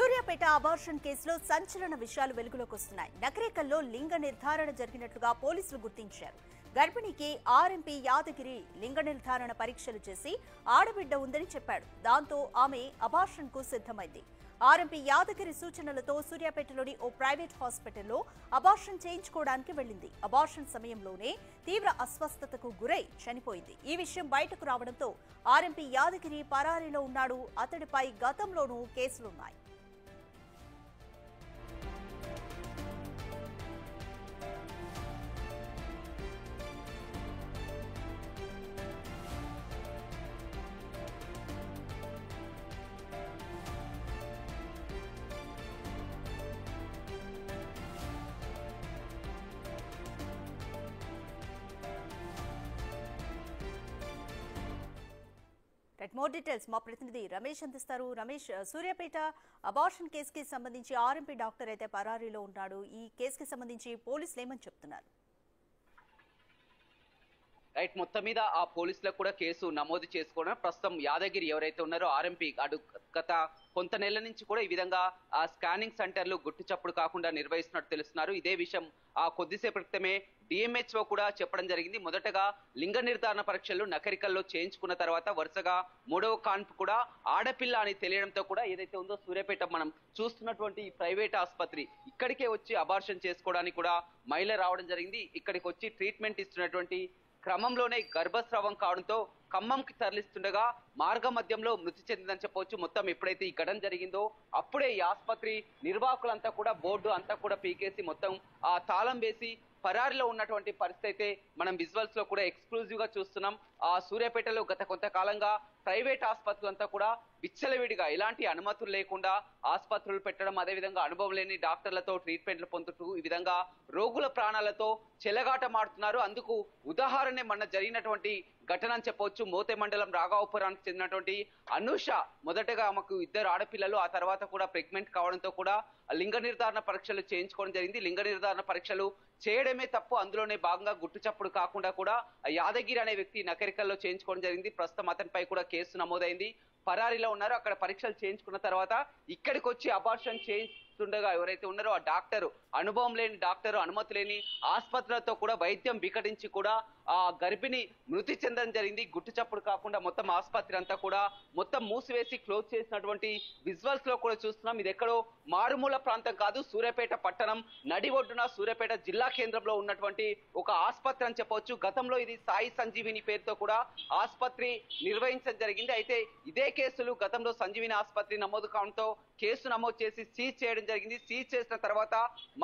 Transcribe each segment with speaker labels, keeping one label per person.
Speaker 1: Suryapet abortion కేసులో సంచలన విషయాలు వెలుగులోకి వస్తున్నాయి. నకరేకల్లో లింగ నిర్ధారణ జరిగినట్లుగా పోలీసులు గుర్తించారు. గర్భిణికి ఆర్ఎంపీ యాదగిరి లింగ నిర్ధారణ పరీక్షలు చేసి ఆడబిడ్డ ఉందని చెప్పాడు. దాంతో ఆమె అబార్షన్ కు సిద్ధమైంది. ఆర్ఎంపీ యాదగిరి సూచనలతో సూర్యాపేటలోని ఓ ప్రైవేట్ హాస్పిటల్లో అబార్షన్ చేయించుకోవడానికి వెళ్లింది. అబార్షన్ సమయంలోనే తీవ్ర అస్వస్థతకు గురై చనిపోయింది. ఈ విషయం బయటకు రావడంతో ఆర్ఎంపీ యాదగిరి పరారీలో ఉన్నాడు. అతడిపై గతంలోనూ కేసులున్నాయి. మోర్ డీటెయిల్స్ మా ప్రతినిధి రమేష్ అందిస్తారు. రమేష్, సూర్యాపేట అబార్షన్ కేసుకి సంబంధించి ఆర్ఎంపీ డాక్టర్ అయితే పరారీలో ఉన్నాడు. ఈ కేసుకి సంబంధించి పోలీసులు ఏమని చెప్తున్నారు?
Speaker 2: రైట్, మొత్తం మీద ఆ పోలీసులకు కూడా కేసు నమోదు చేసుకోవడం. ప్రస్తుతం యాదగిరి ఎవరైతే ఉన్నారో ఆర్ఎంపీ గత కొంత నెలల నుంచి కూడా ఈ విధంగా ఆ స్కానింగ్ సెంటర్లు గుట్టు చప్పుడు కాకుండా నిర్వహిస్తున్నట్టు తెలుస్తున్నారు. ఇదే విషయం కొద్దిసేపు క్రితమే డిఎంహెచ్ఓ కూడా చెప్పడం జరిగింది. మొదటగా లింగ నిర్ధారణ పరీక్షలు నకరికల్లో చేయించుకున్న తర్వాత వరుసగా మూడవ కాన్పు కూడా ఆడపిల్ల అని తెలియడంతో కూడా ఏదైతే ఉందో సూర్యాపేట మనం చూస్తున్నటువంటి ఈ ప్రైవేట్ ఆసుపత్రి ఇక్కడికే వచ్చి అబార్షన్ చేసుకోవడానికి కూడా మహిళ రావడం జరిగింది. ఇక్కడికి వచ్చి ట్రీట్మెంట్ ఇస్తున్నటువంటి క్రమంలోనే గర్భస్రావం కావడంతో ఖమ్మంకి తరలిస్తుండగా మార్గ మధ్యంలో మృతి చెందిందని చెప్పవచ్చు. మొత్తం ఎప్పుడైతే ఈ ఘటన జరిగిందో అప్పుడే ఈ ఆసుపత్రి నిర్వాహకులంతా కూడా బోర్డు అంతా కూడా పీకేసి మొత్తం ఆ తాళం వేసి పరారిలో ఉన్నటువంటి పరిస్థితి అయితే మనం విజువల్స్ లో కూడా ఎక్స్క్లూజివ్ గా చూస్తున్నాం. ఆ సూర్యాపేటలో గత కొంతకాలంగా ప్రైవేట్ ఆసుపత్రులు అంతా కూడా విచ్చలవిడిగా ఎలాంటి అనుమతులు లేకుండా ఆసుపత్రులు పెట్టడం, అదేవిధంగా అనుభవం లేని డాక్టర్లతో ట్రీట్మెంట్లు పొందుతూ ఈ విధంగా రోగుల ప్రాణాలతో చెలగాటమాడుతున్నారు. అందుకు ఉదాహరణ మొన్న జరిగినటువంటి ఘటన అని చెప్పవచ్చు. మోతే మండలం రాఘవపురానికి చెందినటువంటి అనూష మొదటగా ఆమెకు ఇద్దరు ఆడపిల్లలు, ఆ తర్వాత కూడా ప్రెగ్నెంట్ కావడంతో కూడా లింగ నిర్ధారణ పరీక్షలు చేయించుకోవడం జరిగింది. లింగ నిర్ధారణ పరీక్షలు చేయడమే తప్పు, అందులోనే భాగంగా గుట్టు చప్పుడు కాకుండా కూడా యాదగిరి అనే వ్యక్తి నకరికల్లో చేయించుకోవడం జరిగింది. ప్రస్తుతం అతనిపై కూడా కేసు నమోదైంది. పరారీలో ఉన్నారు. అక్కడ పరీక్షలు చేయించుకున్న తర్వాత ఇక్కడికి వచ్చి అబార్షన్ చేయిస్తుండగా ఎవరైతే ఉన్నారో ఆ డాక్టర్, అనుభవం లేని డాక్టర్, అనుమతి లేని ఆసుపత్రులతో కూడా వైద్యం వికటించి కూడా ఆ గర్భిణి మృతి చెందడం జరిగింది. గుట్టు చప్పుడు కాకుండా మొత్తం ఆసుపత్రి అంతా కూడా మొత్తం మూసివేసి క్లోజ్ చేసినటువంటి విజువల్స్ లో కూడా చూస్తున్నాం. ఇది ఎక్కడో మారుమూల ప్రాంతం కాదు, సూర్యాపేట పట్టణం నడి ఒడ్డున సూర్యాపేట జిల్లా కేంద్రంలో ఉన్నటువంటి ఒక ఆసుపత్రి అని చెప్పవచ్చు. గతంలో ఇది సాయి సంజీవిని పేరుతో కూడా ఆసుపత్రి నిర్వహించడం జరిగింది. అయితే ఇదే కేసులు గతంలో సంజీవిని ఆసుపత్రి నమోదు కావడంతో కేసు నమోదు చేసి సీజ్ చేయడం జరిగింది. సీజ్ చేసిన తర్వాత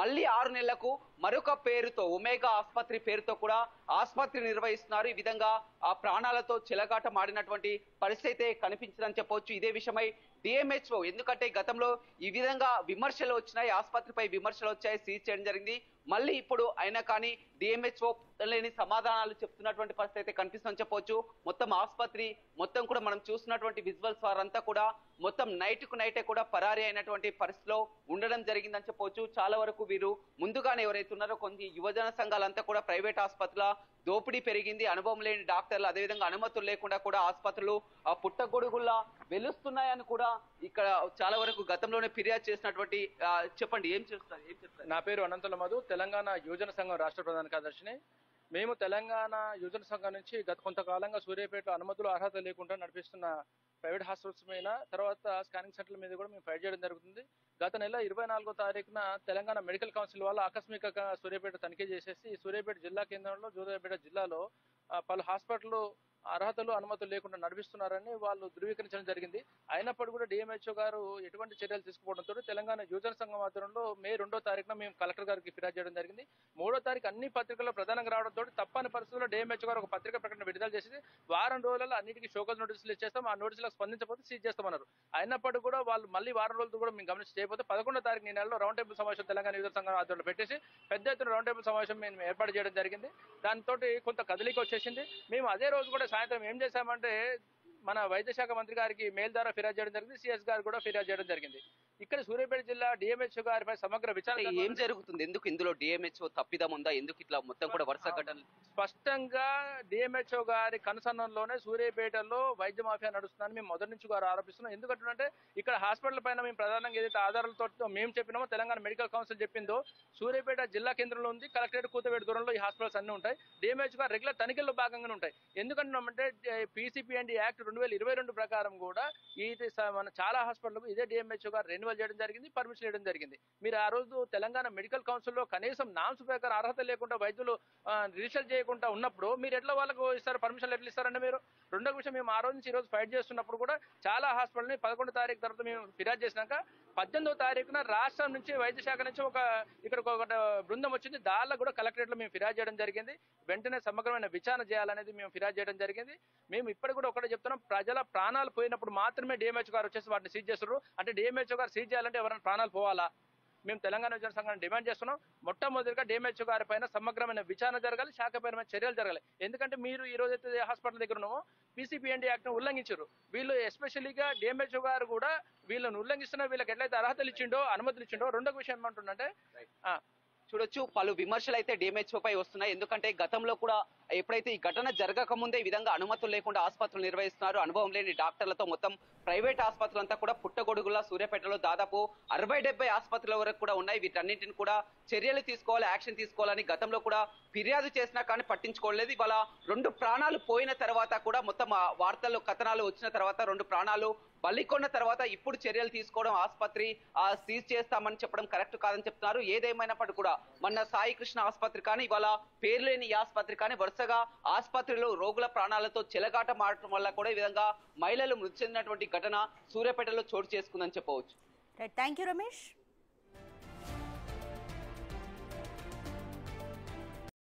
Speaker 2: మళ్ళీ 6 నెలలకు మరొక పేరుతో ఒమేగా ఆసుపత్రి పేరుతో కూడా ఆసుపత్రి నిర్వహిస్తున్నారు. ఈ విధంగా ఆ ప్రాణాలతో చెలగాట మాడినటువంటి పరిస్థితి అయితే కనిపించదని చెప్పవచ్చు. ఇదే విషయమై డిఎంహెచ్ఓ, ఎందుకంటే గతంలో ఈ విధంగా విమర్శలు వచ్చినాయి, ఆసుపత్రిపై విమర్శలు వచ్చాయి, సీజ్ చేయడం జరిగింది. మళ్ళీ ఇప్పుడు అయినా కానీ డిఎంహెచ్ఓ లేని సమాధానాలు చెప్తున్నటువంటి పరిస్థితి అయితే కనిపిస్తుందని చెప్పవచ్చు. మొత్తం ఆసుపత్రి మొత్తం కూడా మనం చూస్తున్నటువంటి విజువల్స్ వారంతా కూడా మొత్తం నైట్ కు నైటే కూడా పరారీ అయినటువంటి పరిస్థితిలో ఉండడం జరిగిందని చెప్పవచ్చు. చాలా వరకు వీరు ముందుగానే ఎవరైతే ఉన్నారో కొన్ని యువజన సంఘాలంతా కూడా ప్రైవేట్ ఆసుపత్రుల దోపిడీ పెరిగింది, అనుభవం లేని డాక్టర్లు, అదేవిధంగా అనుమతులు లేకుండా కూడా ఆసుపత్రులు పుట్టగొడుగుల్లా వెలుస్తున్నాయని కూడా ఇక్కడ చాలా వరకు గతంలోనే ఫిర్యాదు చేసినటువంటి చెప్పండి, ఏం చెప్తారు?
Speaker 3: నా పేరు అనంతుల మధు, తెలంగాణ యువజన సంఘం రాష్ట్ర ప్రధాన కార్యదర్శిని. మేము తెలంగాణ యువజన సంఘం నుంచి గత కొంతకాలంగా సూర్యాపేట అనుమతులు అర్హత లేకుండా నడిపిస్తున్న ప్రైవేట్ హాస్పిటల్స్ మీద, తర్వాత స్కానింగ్ సెంటర్ల మీద కూడా మేము ఫైట్ చేయడం జరుగుతుంది. గత నెల 24వ తారీఖున తెలంగాణ మెడికల్ కౌన్సిల్ వాళ్ళు ఆకస్మికంగా సూర్యాపేట తనిఖీ చేసేసి సూర్యాపేట జిల్లా కేంద్రంలో సూర్యాపేట జిల్లాలో పలు హాస్పిటల్ అర్హతలు అనుమతులు లేకుండా నడిపిస్తున్నారని వాళ్ళు ధృవీకరించడం జరిగింది. అయినప్పటికీ కూడా డిఎంహెచ్ఓ గారు ఎటువంటి చర్యలు తీసుకోవడంతో తెలంగాణ యువజన సంఘం ఆధ్వర్యంలో మే 2వ తారీఖున మేము కలెక్టర్ గారికి ఫిర్యాదు చేయడం జరిగింది. 3వ తారీఖు అన్ని పత్రికల్లో ప్రధానంగా రావడంతో తప్పని పరిస్థితుల్లో డిఎంహెచ్ఓ గారు ఒక పత్రిక ప్రకటన విడుదల చేసి వారం రోజులలో అన్నిటికీ షోకాజ్ నోటీసులు ఇచ్చేస్తాం, ఆ నోటీసులకు స్పందించకపోతే సీజ్ చేస్తామన్నారు. అయినప్పటికీ కూడా వాళ్ళు మళ్ళీ వారం రోజులు కూడా మేము గమనించి చేయకపోతే 11వ తారీఖు ఈ నెలలో రౌండ్ టేబుల్ సమావేశం తెలంగాణ యువజన సంఘం ఆధ్వర్యంలో పెట్టేసి పెద్ద ఎత్తున రౌండ్ టేబుల్ సమావేశం మేము ఏర్పాటు చేయడం జరిగింది. దాంతో కొంత కదలిక వచ్చేసింది. మేము అదే రోజు కూడా సాయంత్రం ఏం చేశామంటే మన వైద్య శాఖ మంత్రి గారికి మెయిల్ ద్వారా ఫిర్యాదు చేయడం జరిగింది, సిఎస్ గారు కూడా ఫిర్యాదు చేయడం జరిగింది. ఇక్కడ సూర్యాపేట జిల్లా డిఎంహెచ్ఓ గారిపై సమగ్ర విచారణ
Speaker 2: ఏం జరుగుతుంది? ఎందుకు ఇందులో డిఎంహెచ్ఓ తప్పిదం ఉందా? ఎందుకు ఇట్లా మొత్తం కూడా వరుస ఘటనలు?
Speaker 3: స్పష్టంగా డిఎంహెచ్ఓ గారి కనుసన్నల్లోనే సూర్యాపేటలో వైద్య మాఫియా నడుస్తుందని మేము మొదటి నుంచి గారు ఆరోపిస్తున్నాం. ఎందుకంటే ఇక్కడ హాస్పిటల్ పైన మేము ప్రధానంగా ఏదైతే ఆధారాలతో మేము చెప్పినామో, తెలంగాణ మెడికల్ కౌన్సిల్ చెప్పిందో, సూర్యాపేట జిల్లా కేంద్రంలో ఉంది, కలెక్టరేట్ కూతవేడు దూరంలో ఈ హాస్పిటల్స్ అన్ని ఉంటాయి. డిఎంహెచ్ఓ గారు రెగ్యులర్ తనిఖీల్లో భాగంగానే ఉంటాయి. ఎందుకంటే పీసీపీఎండి యాక్ట్ 2022 ప్రకారం కూడా ఇది మన చాలా హాస్పిటల్కు ఇదే డిఎంహెచ్ఓ గారు రెన్యువల్ చేయడం జరిగింది, పర్మిషన్ ఇవ్వడం జరిగింది. మీరు ఆ రోజు తెలంగాణ మెడికల్ కౌన్సిల్లో కనీసం నామ్స్ ప్రకారం అర్హత లేకుండా వైద్యులు రిజిస్టర్ చేయకుండా ఉన్నప్పుడు మీరు ఎట్లా వాళ్ళకు ఇస్తారు? పర్మిషన్లు ఎట్లా ఇస్తారండి మీరు? రెండో విషయం, మేము ఆ రోజు నుంచి ఈ రోజు ఫైట్ చేస్తున్నప్పుడు కూడా చాలా హాస్పిటల్ని 11వ తారీఖు తర్వాత మేము ఫిర్యాదు చేసినాక 18వ తారీఖున రాష్ట్రం నుంచి వైద్య శాఖ నుంచి ఇక్కడ ఒక బృందం వచ్చింది. దానిలో కూడా కలెక్టరేట్ లో మేము ఫిర్యాదు చేయడం జరిగింది. వెంటనే సమగ్రమైన విచారణ చేయాలనేది మేము ఫిర్యాదు చేయడం జరిగింది. మేము ఇప్పటికి కూడా ఒకటే చెప్తున్నాం, ప్రజల ప్రాణాలు పోయినప్పుడు మాత్రమే డిఎంహెచ్ గారు వచ్చేసి వాటిని సీజ్ చేస్తున్నారు. అంటే డిఎంహెచ్ఓ గారు సీజ్ చేయాలంటే ఎవరైనా ప్రాణాలు పోవాలా? మేము తెలంగాణ యువజన సంఘాన్ని డిమాండ్ చేస్తున్నాం. మొట్టమొదటిగా డిఎంహెచ్ఓ గారి పైన సమగ్రమైన విచారణ జరగాలి, శాఖపరమైన చర్యలు జరగాలి. ఎందుకంటే మీరు ఈ రోజు అయితే హాస్పిటల్ దగ్గర ఉన్నామో పీసీపీఎండి యాక్ట్ ను ఉల్లంఘించారు. వీళ్ళు ఎస్పెషల్లీగా డిఎంహెచ్ఓ గారు కూడా వీళ్ళని ఉల్లంఘిస్తున్న వీళ్ళకి ఎట్లయితే అర్హతలు ఇచ్చిండో, అనుమతులు ఇచ్చిండో. రెండో విషయం ఏమంటుందంటే
Speaker 2: చూడొచ్చు, పలు విమర్శలు అయితే డిఎంహెచ్ఓ పై వస్తున్నాయి. ఎందుకంటే గతంలో కూడా ఎప్పుడైతే ఈ ఘటన జరగకముందే ఈ విధంగా అనుమతులు లేకుండా ఆసుపత్రులు నిర్వహిస్తున్నారు, అనుభవం లేని డాక్టర్లతో మొత్తం ప్రైవేట్ ఆసుపత్రులు అంతా కూడా పుట్టగొడుగులా సూర్యాపేటలో దాదాపు 60-70 ఆసుపత్రుల వరకు కూడా ఉన్నాయి. వీటన్నింటిని కూడా చర్యలు తీసుకోవాలి, యాక్షన్ తీసుకోవాలని గతంలో కూడా ఫిర్యాదు చేసినా కానీ పట్టించుకోలేదు. ఇవాళ 2 ప్రాణాలు పోయిన తర్వాత కూడా మొత్తం వార్తల్లో కథనాలు వచ్చిన తర్వాత 2 ప్రాణాలు బలికొన్న తర్వాత ఇప్పుడు చర్యలు తీసుకోవడం, ఆసుపత్రి సీజ్ చేస్తామని చెప్పడం కరెక్ట్ కాదని చెప్తున్నారు. ఏదేమైనప్పటికీ కూడా మొన్న సాయి కృష్ణ ఆసుపత్రి కానీ ఇవాళ పేర్లేని ఈ ఆసుపత్రి కానీ వరుసగా ఆసుపత్రిలో రోగుల ప్రాణాలతో చెలగాట మారడం వల్ల కూడా ఈ విధంగా మహిళలు మృతి చెందినటువంటి ఘటన సూర్యాపేటలో చోటు చేసుకుందని చెప్పవచ్చు.
Speaker 1: Thank you Ramesh.